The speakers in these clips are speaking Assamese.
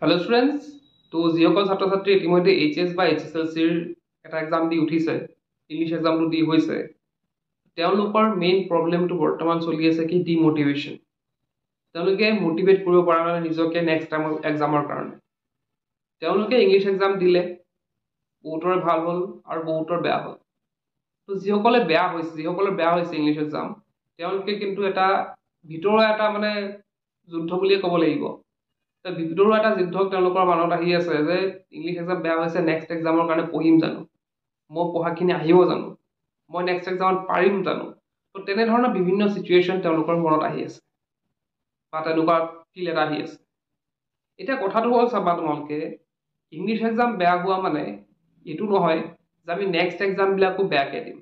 हेलो स्टूडेंट्स, तो যিসকল ছাত্ৰ ছাত্ৰী ইতিমধ্যে এইচএছ বা এইচএছএলচিৰ এটা এক্সাম দি উঠিছে, ইংলিছ এক্সামটো দি হৈছে, তেওঁলোকৰ মেইন প্ৰব্লেমটো বৰ্তমান চলি আছে কি ডিমোটিভেশ্যন। তেওঁলোকে মোটিভেট কৰিব পৰা নাই নিজকে নেক্সট টাইম এক্সামৰ কাৰণে। তেওঁলোকে ইংলিছ এক্সাম দিলে, বহুতৰ ভাল হ'ল আৰু বহুতৰ বেয়া হ'ল। তো যিসকলৰ বেয়া হৈছে ইংলিছ এক্সাম, তেওঁলোকে কিন্তু এটা ভিতৰুৱা এটা যুদ্ধ বুলিয়ে ক'ব লাগিব। ভিতৰুৱা এটা যুদ্ধ তেওঁলোকৰ মনত আহি আছে যে ইংলিছ এক্সাম বেয়া হৈছে, নেক্সট এক্সামৰ কাৰণে পঢ়িম জানো, মই পঢ়াখিনি আহিব জানো, মই নেক্সট এক্সামত পাৰিম জানো। তো তেনেধৰণৰ বিভিন্ন চিটুৱেশ্যন তেওঁলোকৰ মনত আহি আছে বা তেনেকুৱা ফিল এটা আহি আছে। এতিয়া কথাটো হ'ল, চাবা তোমালোকে ইংলিছ এক্সাম বেয়া হোৱা মানে এইটো নহয় যে আমি নেক্সট এক্সামবিলাকো বেয়াকৈ দিম।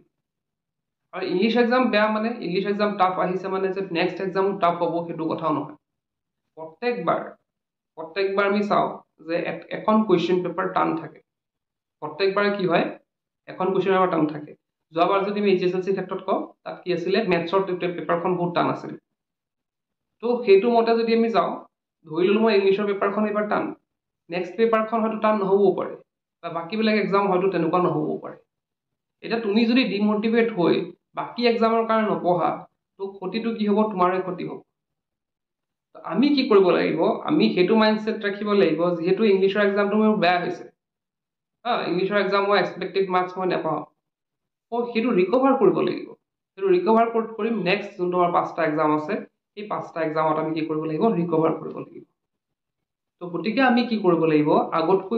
আৰু ইংলিছ এক্সাম বেয়া মানে ইংলিছ এক্সাম টাফ আহিছে মানে যে নেক্সট এক্সামো টাফ হ'ব, সেইটো কথাও নহয়। প্ৰত্যেকবাৰ আমি চাওঁ যে এখন কুৱেশ্যন পেপাৰ টান থাকে। প্ৰত্যেকবাৰে কি হয়, এখন কুৱেশ্যন পেপাৰ টান থাকে। যোৱাবাৰ যদি আমি এইচএছএলচিৰ ক্ষেত্ৰত কওঁ, তাত কি আছিলে, মেথছৰ পেপাৰখন বহুত টান আছিলে। তো সেইটো মতে যদি আমি যাওঁ, ধৰি ল'লো মই ইংলিছৰ পেপাৰখন এইবাৰ টান, নেক্সট পেপাৰখন হয়তো টান নহ'বও পাৰে, বা বাকীবিলাক এক্সাম হয়তো তেনেকুৱা নহ'বও পাৰে। এতিয়া তুমি যদি ডিমোটিভেট হৈ বাকী এক্সামৰ কাৰণে নপঢ়া, তো ক্ষতিটো কি হ'ব, তোমাৰে ক্ষতি হ'ব। আমি কি কৰিব লাগিব, আমি সেইটো মাইণ্ডছেট ৰাখিব লাগিব, যিহেতু ইংলিছৰ এক্সামটো মোৰ বেয়া হৈছে, ইংলিছৰ এক্সাম মই এক্সপেক্টেড মাৰ্কছ মই নাপাওঁ, মই সেইটো ৰিকভাৰ কৰিব লাগিব। সেইটো ৰিকভাৰ কৰিম নেক্সট যোনটো আমাৰ 5টা এক্সাম আছে, সেই 5টা এক্সামত আমি কি কৰিব লাগিব, ৰিকভাৰ কৰিব লাগিব। তো গতিকে আমি কি কৰিব লাগিব, আগতকৈ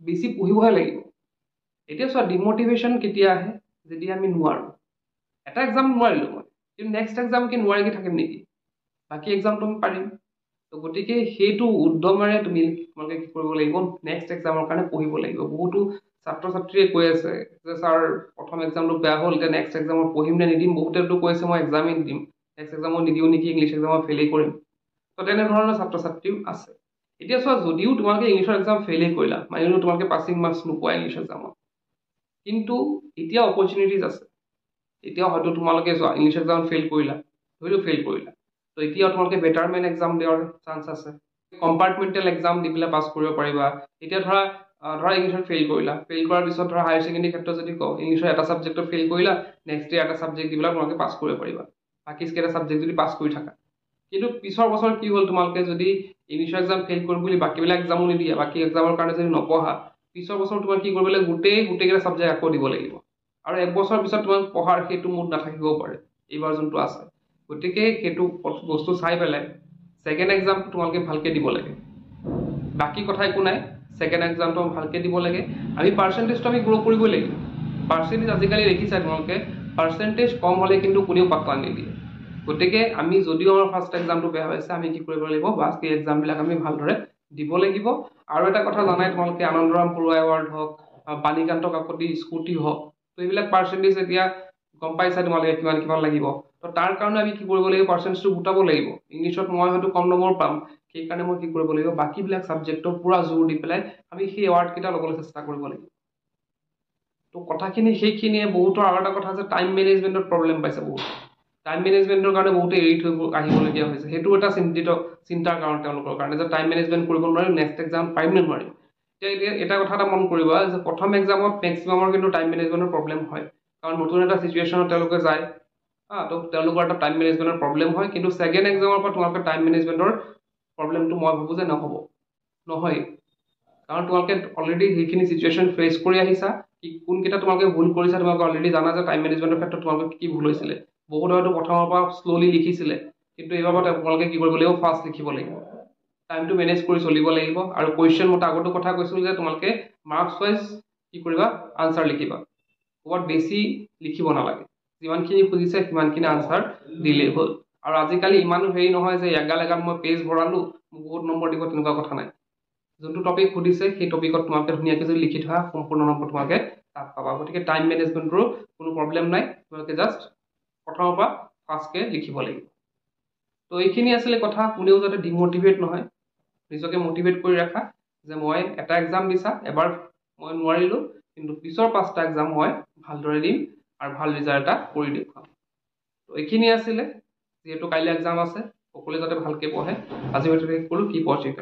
বেছি পঢ়িবহে লাগিব। এতিয়া চোৱা, ডিমোটিভেশ্যন কেতিয়া আহে, যেতিয়া আমি নোৱাৰোঁ। এটা এক্সাম নোৱাৰিলোঁ মই, কিন্তু নেক্সট এক্সাম কি নোৱাৰি থাকিম নেকি, বাকী এক্সামটো আমি পাৰিম। তো গতিকে সেইটো উদ্যমেৰে তোমালোকে কি কৰিব লাগিব, নেক্সট এক্সামৰ কাৰণে পঢ়িব লাগিব। বহুতো ছাত্ৰ ছাত্ৰীয়ে কৈ আছে যে ছাৰ প্ৰথম এক্সামটো বেয়া হ'ল, এতিয়া নেক্সট এক্সামত পঢ়িম নে নিদিম। বহুতেতো কৈ আছে মই এক্সামেই নিদিম, নেক্সট এক্সামত নিদিওঁ নেকি, ইংলিছ এক্সামত ফেইলেই কৰিম। তো তেনেধৰণৰ ছাত্ৰ ছাত্ৰীও আছে। এতিয়া চোৱা, যদিও তোমালোকে ইংলিছৰ এক্সাম ফেইলেই কৰিলা, মানিলো তোমালোকে পাছিং মাৰ্কছ নোপোৱা ইংলিছ এক্সামত, কিন্তু এতিয়া অপৰচুনিটিজ আছে। এতিয়া হয়তো তোমালোকে চোৱা ইংলিছ এক্সাম ফেইল কৰিলা, তো এতিয়া তোমালোকে বেটাৰমেণ্ট এক্সাম দিয়াৰ চান্স আছে, কম্পাৰ্টমেণ্টেল এক্সাম দি পেলাই পাছ কৰিব পাৰিবা। এতিয়া ধৰা ইংলিছত ফেইল কৰাৰ পিছত ধৰা হায়াৰ ছেকেণ্ডেৰী ক্ষেত্ৰত যদি কওঁ, ইংলিছৰ এটা ছাবজেক্টত ফেইল কৰিলা, নেক্সট ইয়াৰ এটা ছাবজেক্ট দি পেলাই তোমালোকে পাছ কৰিব পাৰিবা, বাকী কেইটা ছাবজেক্ট যদি পাছ কৰি থাকা। কিন্তু পিছৰ বছৰ কি হ'ল, তোমালোকে যদি ইংলিছৰ এক্সাম ফেইল কৰিম বুলি বাকীবিলাক এক্সামো নিদিয়া, বাকী এক্সামৰ কাৰণে যদি নপঢ়া, পিছৰ বছৰ তোমাৰ কি কৰিব লাগিব, গোটেইকেইটা ছাবজেক্ট আকৌ দিব লাগিব। আৰু এক বছৰৰ পিছত তোমাক পঢ়াৰ সেইটো মুড নাথাকিবও পাৰে, এইবাৰ যোনটো আছে। গতিকে সেইটো বস্তু চাই পেলাই ছেকেণ্ড এক্সামটো তোমালোকে ভালকৈ দিব লাগে। বাকী কথা একো নাই, ছেকেণ্ড এক্সামটো ভালকৈ দিব লাগে। আমি পাৰ্চেণ্টেজটো আমি গ্ৰ' কৰিবই লাগিব। পাৰ্চেণ্টেজ আজিকালি দেখিছা তোমালোকে, পাৰ্চেণ্টেজ কম হ'লে কিন্তু কোনেও পাত্তা নিদিয়ে। গতিকে আমি যদিও আমাৰ ফাৰ্ষ্ট এক্সামটো বেয়া হৈছে, আমি কি কৰিব লাগিব, বাকী এক্সামবিলাক আমি ভালদৰে দিব লাগিব। আৰু এটা কথা জানাই তোমালোকে, আনন্দৰাম বৰুৱা এৱাৰ্ড হওক, বাণীকান্ত কাকতি স্কুটি হওক, তো এইবিলাক পাৰ্চেণ্টেজ এতিয়া গম পাইছা তোমালোকে কিমান লাগিব। তো তাৰ কাৰণে আমি কি কৰিব লাগিব, পাৰ্চেণ্টেজটো গোটাব লাগিব। ইংলিছত মই হয়তো কম নম্বৰ পাম, সেইকাৰণে মই কি কৰিব লাগিব, বাকীবিলাক ছাবজেক্টৰ পুৰা জোৰ দি পেলাই আমি সেই এৱাৰ্ডকেইটা ল'বলৈ চেষ্টা কৰিব লাগিব। তো কথাখিনি সেইখিনিয়ে। বহুতৰ আৰু এটা কথা আছে, টাইম মেনেজমেণ্টত প্ৰব্লেম পাইছে বহুত। টাইম মেনেজমেণ্টৰ কাৰণে বহুতে এৰি থৈ আহিবলগীয়া হৈছে। সেইটো এটা চিন্তাৰ কাৰণ তেওঁলোকৰ কাৰণে, যে টাইম মেনেজমেণ্ট কৰিব নোৱাৰিম, নেক্সট এক্সাম পাৰিম নে নোৱাৰিম। এতিয়া এটা কথা এটা মন কৰিবা, যে প্ৰথম এক্সামত মেক্সিমামৰ কিন্তু টাইম মেনেজমেণ্টৰ প্ৰব্লেম হয়, কাৰণ নতুন এটা চিটুৱেশ্যনত তেওঁলোকে যায়, তো তেওঁলোকৰ এটা টাইম মেনেজমেণ্টৰ প্ৰব্লেম হয়। কিন্তু ছেকেণ্ড এক্সামৰ পৰা তোমালোকে টাইম মেনেজমেণ্টৰ প্ৰব্লেমটো মই ভাবোঁ যে নহয়, কাৰণ তোমালোকে অলৰেডি সেইখিনি চিটুৱেশ্যন ফেচ কৰি আহিছা। কোনকেইটা তোমালোকে ভুল কৰিছা তোমালোকে অলৰেডি জানা, যে টাইম মেনেজমেণ্টৰ ক্ষেত্ৰত তোমালোকে কি ভুল হৈছিলে। বহুত হয়তো প্ৰথমৰ পৰা শ্ল'লি লিখিছিলে, কিন্তু এইবাৰ তোমালোকে কি কৰিব লাগিব, ফাষ্ট লিখিব লাগিব, টাইমটো মেনেজ কৰি চলিব লাগিব। আৰু কুৱেশ্যন মতে আগতো কথা কৈছিলোঁ যে তোমালোকে মাৰ্কছ ৱাইজ কি কৰিবা, আনচাৰ লিখিবা, ক'ৰবাত বেছি লিখিব নালাগে। যিমানখিনি খুজিছে সিমানখিনি আনচাৰ দিলেই হ'ল। আৰু আজিকালি ইমানো হেৰি নহয় যে এগাল মই পেজ ভৰালোঁ, মোক বহুত নম্বৰ দিব, তেনেকুৱা কথা নাই। যোনটো টপিক সুধিছে সেই টপিকত তোমালোকে ধুনীয়াকৈ যদি লিখি থোৱা, সম্পূৰ্ণ নম্বৰ তোমালোকে তাত পাবা। গতিকে টাইম মেনেজমেণ্টৰো কোনো প্ৰব্লেম নাই, তোমালোকে জাষ্ট প্ৰথমৰ পৰা ফাষ্টকৈ লিখিব লাগিব। তো এইখিনি আছিলে কথা। কোনেও যাতে ডিমোটিভেট নহয়, নিজকে মটিভেট কৰি ৰাখা, যে মই এটা এক্সাম দিছা, এবাৰ মই নোৱাৰিলোঁ, কিন্তু পিছৰ 5টা এক্সাম মই ভালদৰে দিম আৰু ভাল ৰিজাল্ট এটা কৰি দেখুৱাম। তো এইখিনি আছিলে, যিহেতু কাইলৈ এক্সাম আছে, সকলোৱে যাতে ভালকৈ পঢ়ে। আজি মই শেষ কৰোঁ, কি পজিটিভ